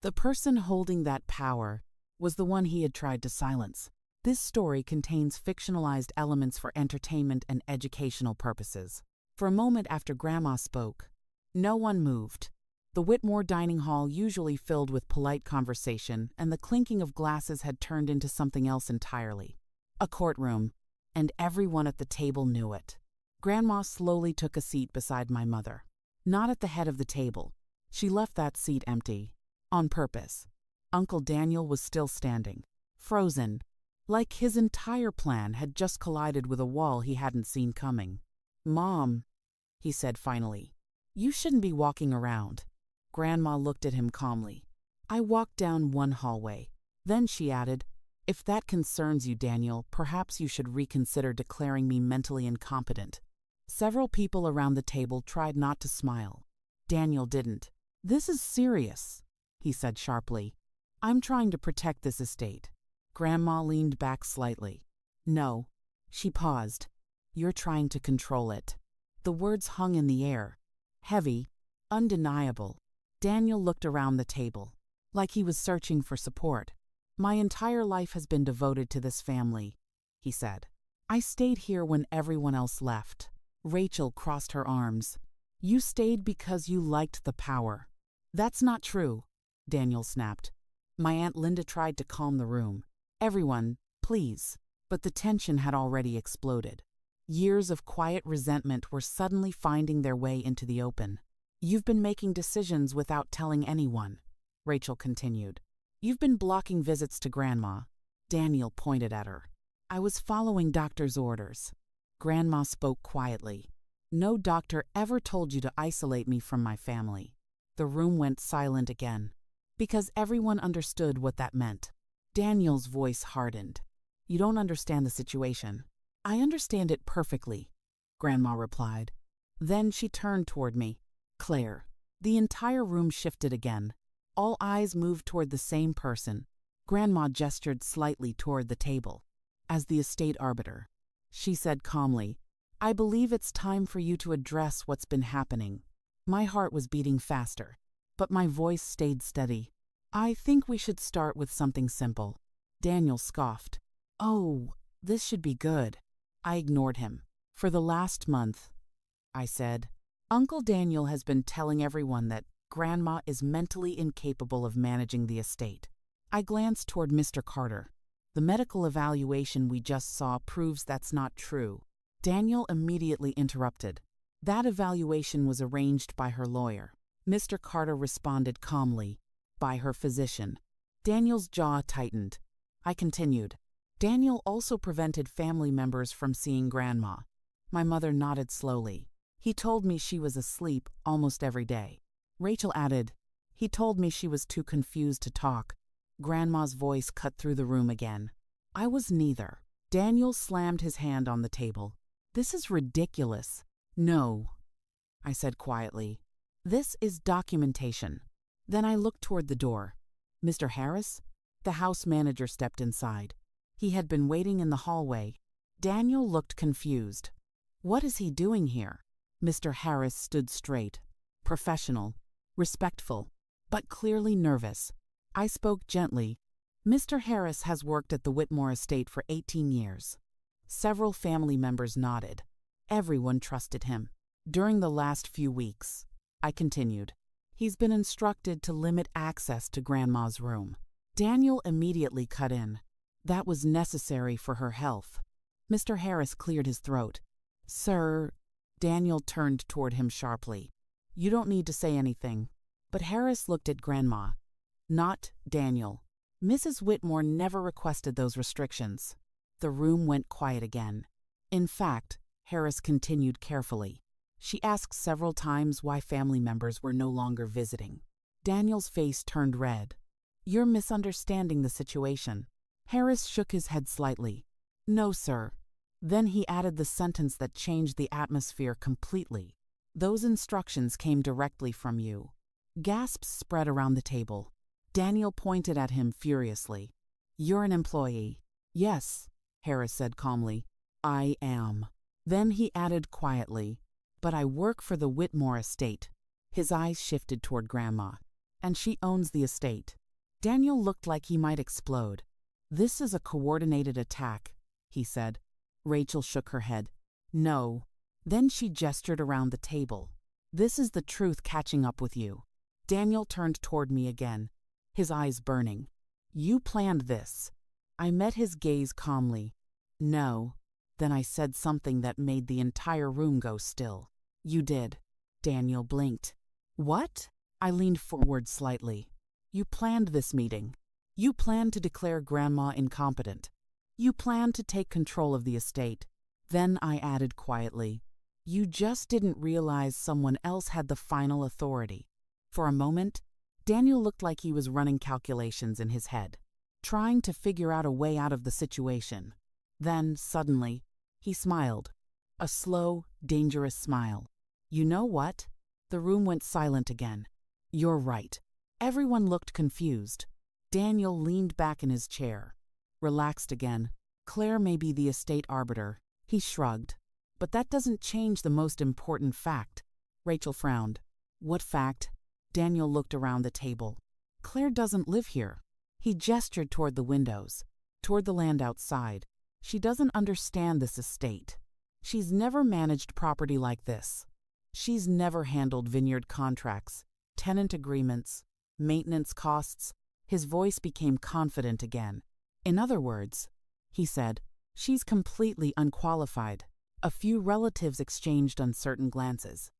the person holding that power was the one he had tried to silence. This story contains fictionalized elements for entertainment and educational purposes. For a moment after Grandma spoke, no one moved. The Whitmore dining hall, usually filled with polite conversation, and the clinking of glasses had turned into something else entirely. A courtroom, and everyone at the table knew it. Grandma slowly took a seat beside my mother. Not at the head of the table. She left that seat empty. On purpose. Uncle Daniel was still standing, frozen, like his entire plan had just collided with a wall he hadn't seen coming. Mom, he said finally, you shouldn't be walking around. Grandma looked at him calmly. I walked down one hallway. Then she added, if that concerns you, Daniel, perhaps you should reconsider declaring me mentally incompetent. Several people around the table tried not to smile. Daniel didn't. This is serious, he said sharply. I'm trying to protect this estate. Grandma leaned back slightly. No, She paused. You're trying to control it. The words hung in the air. Heavy, undeniable. Daniel looked around the table, like he was searching for support. My entire life has been devoted to this family, he said. I stayed here when everyone else left. Rachel crossed her arms. You stayed because you liked the power. That's not true, Daniel snapped. My Aunt Linda tried to calm the room. Everyone, please. But the tension had already exploded. Years of quiet resentment were suddenly finding their way into the open. You've been making decisions without telling anyone, Rachel continued. You've been blocking visits to Grandma. Daniel pointed at her. I was following doctor's orders. Grandma spoke quietly. No doctor ever told you to isolate me from my family. The room went silent again, because everyone understood what that meant. Daniel's voice hardened. You don't understand the situation. I understand it perfectly, Grandma replied. Then she turned toward me. Claire. The entire room shifted again. All eyes moved toward the same person. Grandma gestured slightly toward the table. As the estate arbiter, she said calmly, I believe it's time for you to address what's been happening. My heart was beating faster, but my voice stayed steady. I think we should start with something simple. Daniel scoffed. Oh, this should be good. I ignored him. For the last month, I said, Uncle Daniel has been telling everyone that Grandma is mentally incapable of managing the estate. I glanced toward Mr. Carter. The medical evaluation we just saw proves that's not true. Daniel immediately interrupted. That evaluation was arranged by her lawyer. Mr. Carter responded calmly. By her physician. Daniel's jaw tightened. I continued. Daniel also prevented family members from seeing Grandma. My mother nodded slowly. He told me she was asleep almost every day. Rachel added, he told me she was too confused to talk. Grandma's voice cut through the room again. I was neither. Daniel slammed his hand on the table. This is ridiculous. No, I said quietly. This is documentation. Then I looked toward the door. Mr. Harris? The house manager stepped inside. He had been waiting in the hallway. Daniel looked confused. What is he doing here? Mr. Harris stood straight, professional, respectful, but clearly nervous. I spoke gently. Mr. Harris has worked at the Whitmore estate for 18 years. Several family members nodded. Everyone trusted him. During the last few weeks, I continued, he's been instructed to limit access to Grandma's room. Daniel immediately cut in. That was necessary for her health. Mr. Harris cleared his throat. Sir, Daniel turned toward him sharply. You don't need to say anything. But Harris looked at Grandma. Not Daniel. Mrs. Whitmore never requested those restrictions. The room went quiet again. In fact, Harris continued carefully. She asked several times why family members were no longer visiting. Daniel's face turned red. You're misunderstanding the situation. Harris shook his head slightly. No, sir. Then he added the sentence that changed the atmosphere completely. Those instructions came directly from you. Gasps spread around the table. Daniel pointed at him furiously. You're an employee. Yes, Harris said calmly. I am. Then he added quietly, but I work for the Whitmore estate. His eyes shifted toward Grandma. And she owns the estate. Daniel looked like he might explode. This is a coordinated attack, he said. Rachel shook her head. No. Then she gestured around the table. This is the truth catching up with you. Daniel turned toward me again, his eyes burning. You planned this. I met his gaze calmly. No. Then I said something that made the entire room go still. You did. Daniel blinked. What? I leaned forward slightly. You planned this meeting. You planned to declare Grandma incompetent. You planned to take control of the estate. Then I added quietly, you just didn't realize someone else had the final authority. For a moment, Daniel looked like he was running calculations in his head, trying to figure out a way out of the situation. Then, suddenly, he smiled. A slow, dangerous smile. You know what? The room went silent again. You're right. Everyone looked confused. Daniel leaned back in his chair, relaxed again. Claire may be the estate arbiter, He shrugged. But that doesn't change the most important fact. Rachel frowned. What fact? Daniel looked around the table. Claire doesn't live here. He gestured toward the windows, toward the land outside. She doesn't understand this estate. She's never managed property like this. She's never handled vineyard contracts, tenant agreements, maintenance costs. His voice became confident again. In other words, he said, she's completely unqualified. A few relatives exchanged uncertain glances.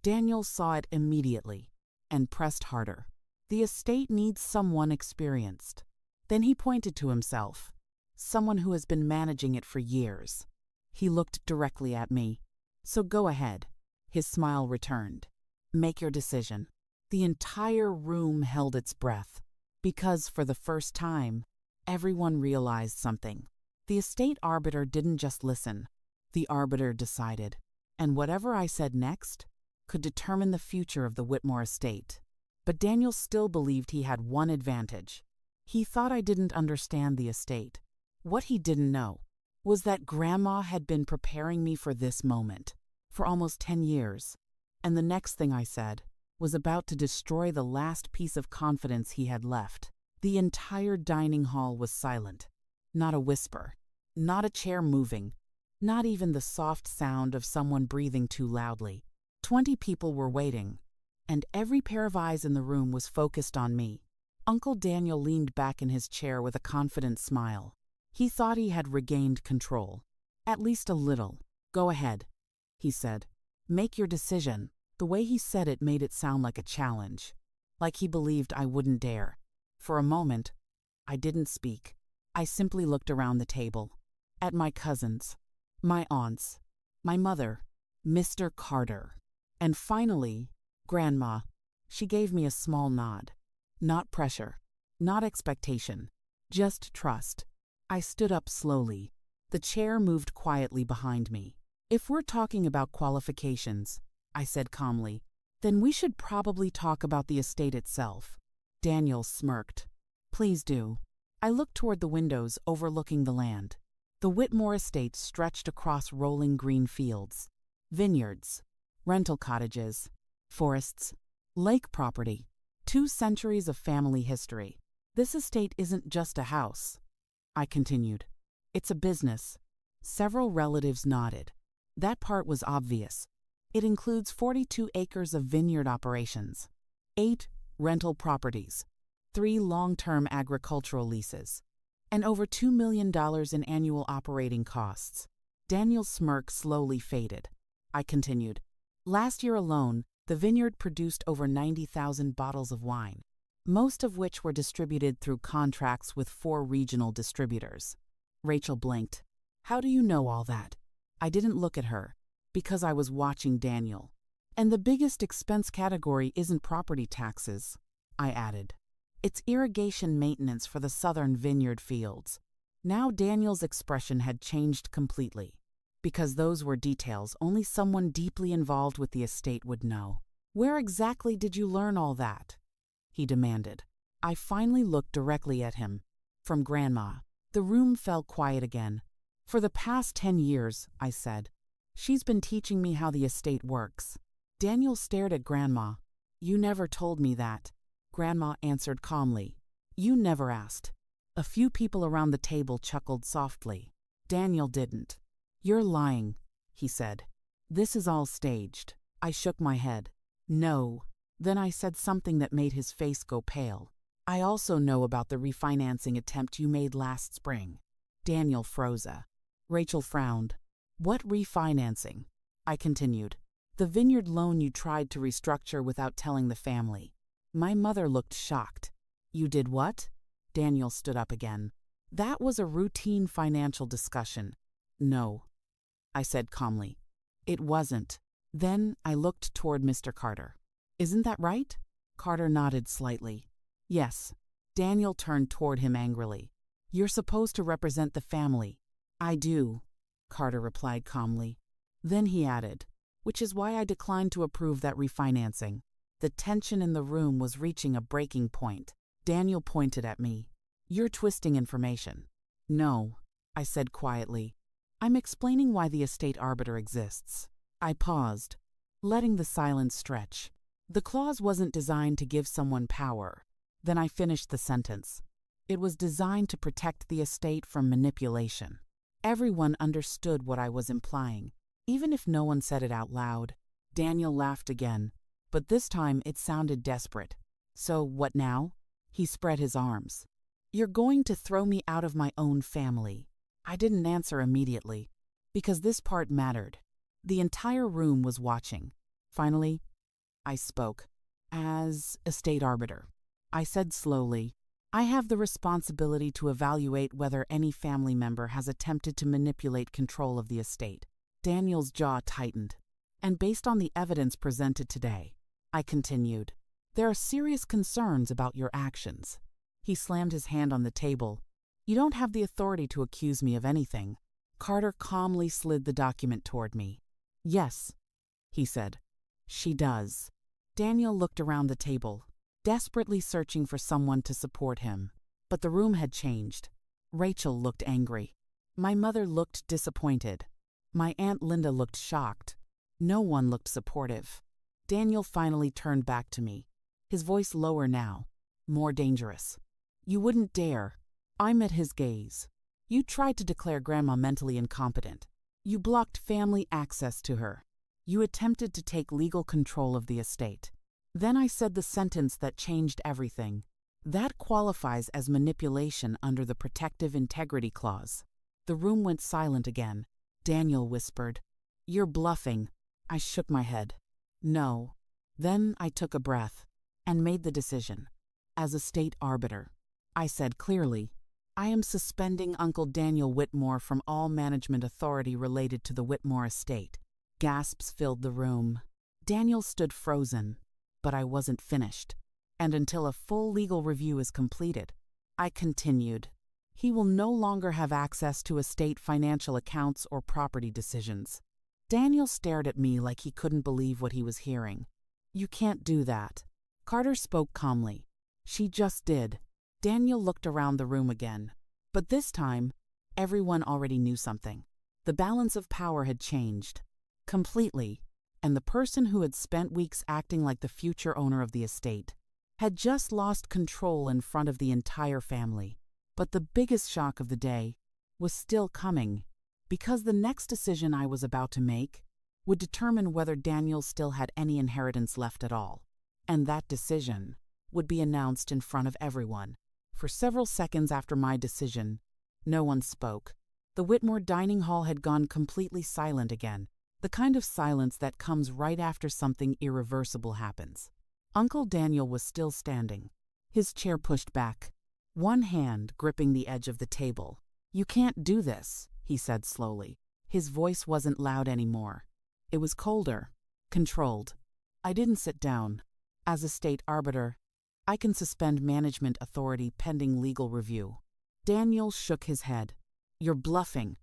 Daniel saw it immediately and pressed harder. The estate needs someone experienced. Then he pointed to himself, someone who has been managing it for years. He looked directly at me. So go ahead. His smile returned. Make your decision. The entire room held its breath, because for the first time, everyone realized something. The estate arbiter didn't just listen. The arbiter decided, and whatever I said next could determine the future of the Whitmore estate. But Daniel still believed he had one advantage. He thought I didn't understand the estate. What he didn't know was that Grandma had been preparing me for this moment for almost 10 years, and the next thing I said was about to destroy the last piece of confidence he had left. The entire dining hall was silent. Not a whisper, not a chair moving, not even the soft sound of someone breathing too loudly. 20 people were waiting, and every pair of eyes in the room was focused on me. Uncle Daniel leaned back in his chair with a confident smile. He thought he had regained control. At least a little. Go ahead, he said. Make your decision. The way he said it made it sound like a challenge, like he believed I wouldn't dare. For a moment, I didn't speak. I simply looked around the table, at my cousins, my aunts, my mother, Mr. Carter, and finally, Grandma. She gave me a small nod. Not pressure, not expectation, just trust. I stood up slowly. The chair moved quietly behind me. If we're talking about qualifications, I said calmly, then we should probably talk about the estate itself. Daniel smirked. Please do. I looked toward the windows overlooking the land. The Whitmore estate stretched across rolling green fields, vineyards, rental cottages, forests, lake property. 2 centuries of family history. This estate isn't just a house, I continued. It's a business. Several relatives nodded. That part was obvious. It includes 42 acres of vineyard operations, 8 rental properties, 3 long-term agricultural leases, and over $2 million in annual operating costs. Daniel's smirk slowly faded. I continued. Last year alone, the vineyard produced over 90,000 bottles of wine, most of which were distributed through contracts with 4 regional distributors. Rachel blinked. How do you know all that? I didn't look at her, because I was watching Daniel. And the biggest expense category isn't property taxes, I added. It's irrigation maintenance for the southern vineyard fields. Now Daniel's expression had changed completely, because those were details only someone deeply involved with the estate would know. Where exactly did you learn all that? He demanded. I finally looked directly at him. From Grandma. The room fell quiet again. For the past 10 years, I said. She's been teaching me how the estate works. Daniel stared at Grandma. You never told me that. Grandma answered calmly. You never asked. A few people around the table chuckled softly. Daniel didn't. You're lying, he said. This is all staged. I shook my head. No. Then I said something that made his face go pale. I also know about the refinancing attempt you made last spring. Daniel froze. Rachel frowned. What refinancing? I continued. The vineyard loan you tried to restructure without telling the family. My mother looked shocked. You did what? Daniel stood up again. That was a routine financial discussion. No, I said calmly. It wasn't. Then I looked toward Mr. Carter. Isn't that right? Carter nodded slightly. Yes. Daniel turned toward him angrily. You're supposed to represent the family. I do, Carter replied calmly. Then he added, which is why I declined to approve that refinancing. The tension in the room was reaching a breaking point. Daniel pointed at me. You're twisting information. No, I said quietly. I'm explaining why the estate arbiter exists. I paused, letting the silence stretch. The clause wasn't designed to give someone power. Then I finished the sentence. It was designed to protect the estate from manipulation. Everyone understood what I was implying, even if no one said it out loud. Daniel laughed again, but this time it sounded desperate. So what now? He spread his arms. You're going to throw me out of my own family. I didn't answer immediately, because this part mattered. The entire room was watching. Finally, I spoke. As estate arbiter, I said slowly, I have the responsibility to evaluate whether any family member has attempted to manipulate control of the estate. Daniel's jaw tightened. And based on the evidence presented today, I continued, there are serious concerns about your actions. He slammed his hand on the table. You don't have the authority to accuse me of anything. Carter calmly slid the document toward me. Yes, he said. She does. Daniel looked around the table, desperately searching for someone to support him. But the room had changed. Rachel looked angry. My mother looked disappointed. My Aunt Linda looked shocked. No one looked supportive. Daniel finally turned back to me, his voice lower now, more dangerous. You wouldn't dare. I met his gaze. You tried to declare Grandma mentally incompetent. You blocked family access to her. You attempted to take legal control of the estate. Then I said the sentence that changed everything. That qualifies as manipulation under the Protective Integrity Clause. The room went silent again. Daniel whispered, You're bluffing. I shook my head. No. Then I took a breath and made the decision. As estate arbiter, I said clearly, I am suspending Uncle Daniel Whitmore from all management authority related to the Whitmore estate. Gasps filled the room. Daniel stood frozen, but I wasn't finished. And until a full legal review is completed, I continued, he will no longer have access to estate financial accounts or property decisions. Daniel stared at me like he couldn't believe what he was hearing. You can't do that. Carter spoke calmly. She just did. Daniel looked around the room again. But this time, everyone already knew something. The balance of power had changed. Completely. And the person who had spent weeks acting like the future owner of the estate had just lost control in front of the entire family. But the biggest shock of the day was still coming, because the next decision I was about to make would determine whether Daniel still had any inheritance left at all. And that decision would be announced in front of everyone. For several seconds after my decision, no one spoke. The Whitmore dining hall had gone completely silent again, the kind of silence that comes right after something irreversible happens. Uncle Daniel was still standing, his chair pushed back, one hand gripping the edge of the table. You can't do this, he said slowly. His voice wasn't loud anymore. It was colder, controlled. I didn't sit down. As estate arbiter, I can suspend management authority pending legal review. Daniel shook his head. You're bluffing.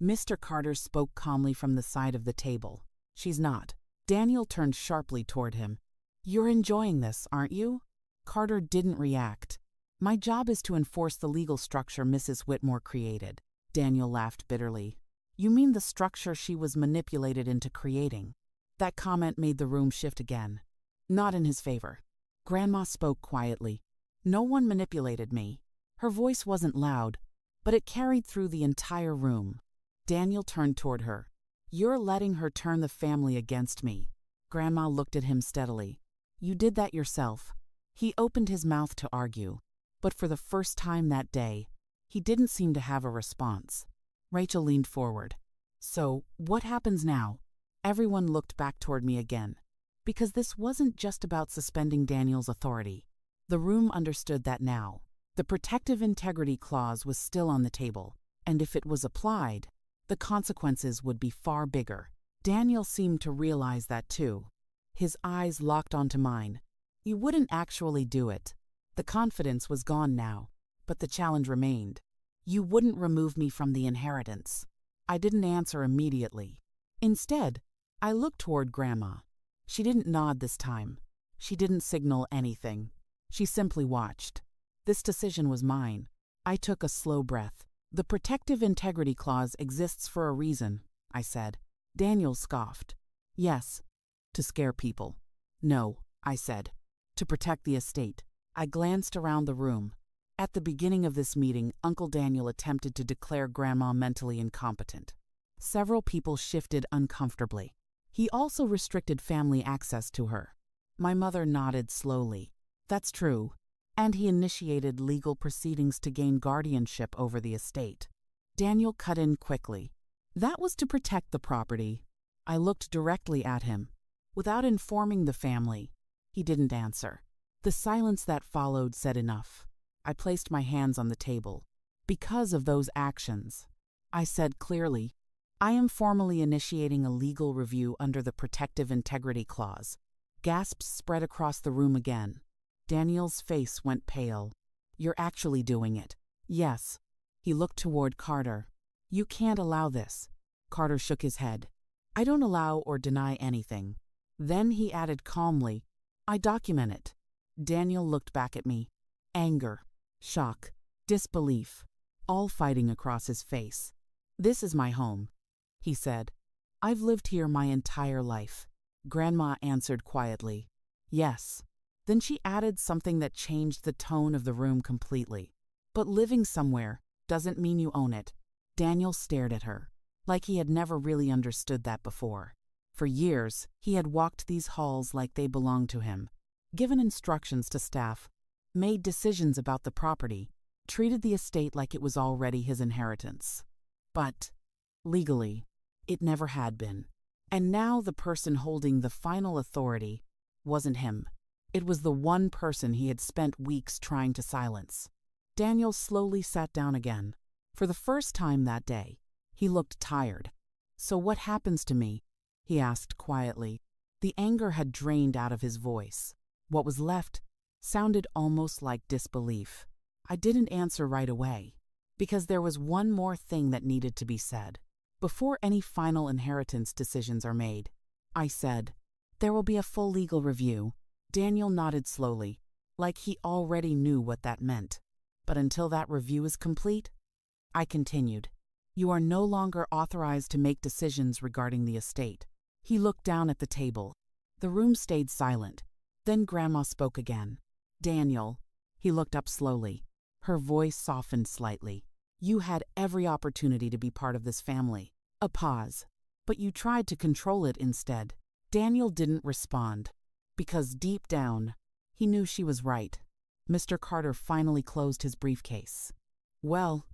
Mr. Carter spoke calmly from the side of the table. She's not. Daniel turned sharply toward him. You're enjoying this, aren't you? Carter didn't react. My job is to enforce the legal structure Mrs. Whitmore created. Daniel laughed bitterly. You mean the structure she was manipulated into creating? That comment made the room shift again. Not in his favor. Grandma spoke quietly. No one manipulated me. Her voice wasn't loud, but it carried through the entire room. Daniel turned toward her. You're letting her turn the family against me. Grandma looked at him steadily. You did that yourself. He opened his mouth to argue, but for the first time that day, he didn't seem to have a response. Rachel leaned forward. So, what happens now? Everyone looked back toward me again, because this wasn't just about suspending Daniel's authority. The room understood that now. The Protective Integrity Clause was still on the table, and if it was applied, the consequences would be far bigger. Daniel seemed to realize that too. His eyes locked onto mine. You wouldn't actually do it. The confidence was gone now, but the challenge remained. You wouldn't remove me from the inheritance. I didn't answer immediately. Instead, I looked toward Grandma. She didn't nod this time. She didn't signal anything. She simply watched. This decision was mine. I took a slow breath. The protective integrity clause exists for a reason, I said. Daniel scoffed. Yes, to scare people. No, I said, to protect the estate. I glanced around the room. At the beginning of this meeting, Uncle Daniel attempted to declare Grandma mentally incompetent. Several people shifted uncomfortably. He also restricted family access to her. My mother nodded slowly. That's true. And he initiated legal proceedings to gain guardianship over the estate. Daniel cut in quickly. That was to protect the property. I looked directly at him. Without informing the family, he didn't answer. The silence that followed said enough. I placed my hands on the table. Because of those actions, I said clearly, I am formally initiating a legal review under the Protective Integrity Clause. Gasps spread across the room again. Daniel's face went pale. You're actually doing it. Yes. He looked toward Carter. You can't allow this. Carter shook his head. I don't allow or deny anything. Then he added calmly, I document it. Daniel looked back at me. Anger, shock, disbelief, all fighting across his face. This is my home, he said. I've lived here my entire life. Grandma answered quietly. Yes. Then she added something that changed the tone of the room completely. But living somewhere doesn't mean you own it. Daniel stared at her, like he had never really understood that before. For years, he had walked these halls like they belonged to him, given instructions to staff, made decisions about the property, treated the estate like it was already his inheritance. But, legally, it never had been. And now the person holding the final authority wasn't him. It was the one person he had spent weeks trying to silence. Daniel slowly sat down again. For the first time that day, he looked tired. So what happens to me? He asked quietly. The anger had drained out of his voice. What was left sounded almost like disbelief. I didn't answer right away, because there was one more thing that needed to be said. Before any final inheritance decisions are made, I said, there will be a full legal review. Daniel nodded slowly, like he already knew what that meant. But until that review is complete, I continued, you are no longer authorized to make decisions regarding the estate. He looked down at the table. The room stayed silent. Then Grandma spoke again. Daniel, he looked up slowly. Her voice softened slightly. You had every opportunity to be part of this family. A pause. But you tried to control it instead. Daniel didn't respond, because deep down, he knew she was right. Mr. Carter finally closed his briefcase. Well,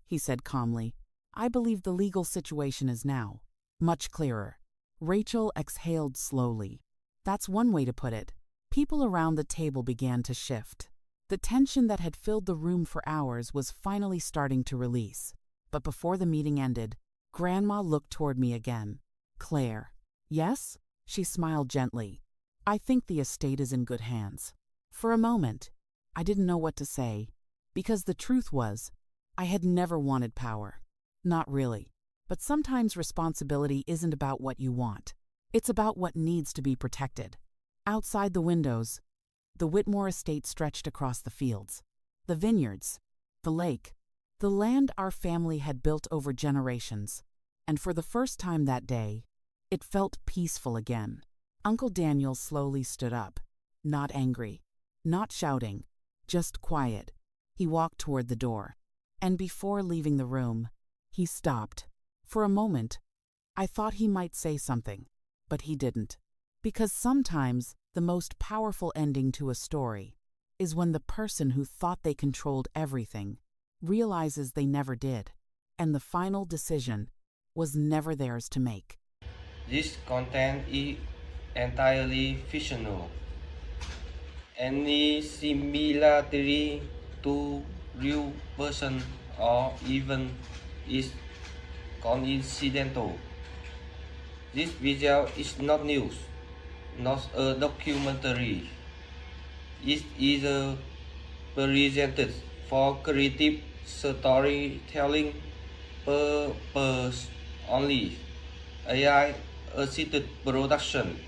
he said calmly, I believe the legal situation is now much clearer. Rachel exhaled slowly. That's one way to put it. People around the table began to shift. The tension that had filled the room for hours was finally starting to release. But before the meeting ended, Grandma looked toward me again. Claire. Yes? She smiled gently. I think the estate is in good hands. For a moment, I didn't know what to say, because the truth was, I had never wanted power. Not really. But sometimes responsibility isn't about what you want. It's about what needs to be protected. Outside the windows, the Whitmore estate stretched across the fields, the vineyards, the lake, the land our family had built over generations. And for the first time that day, it felt peaceful again. Uncle Daniel slowly stood up, not angry, not shouting, just quiet. He walked toward the door. And before leaving the room, he stopped. For a moment, I thought he might say something, but he didn't. Because sometimes the most powerful ending to a story is when the person who thought they controlled everything realizes they never did, and the final decision was never theirs to make. This content is entirely fictional. Any similarity to real person or even is coincidental. This video is not news, not a documentary. It is presented for creative storytelling purpose only. AI assisted production.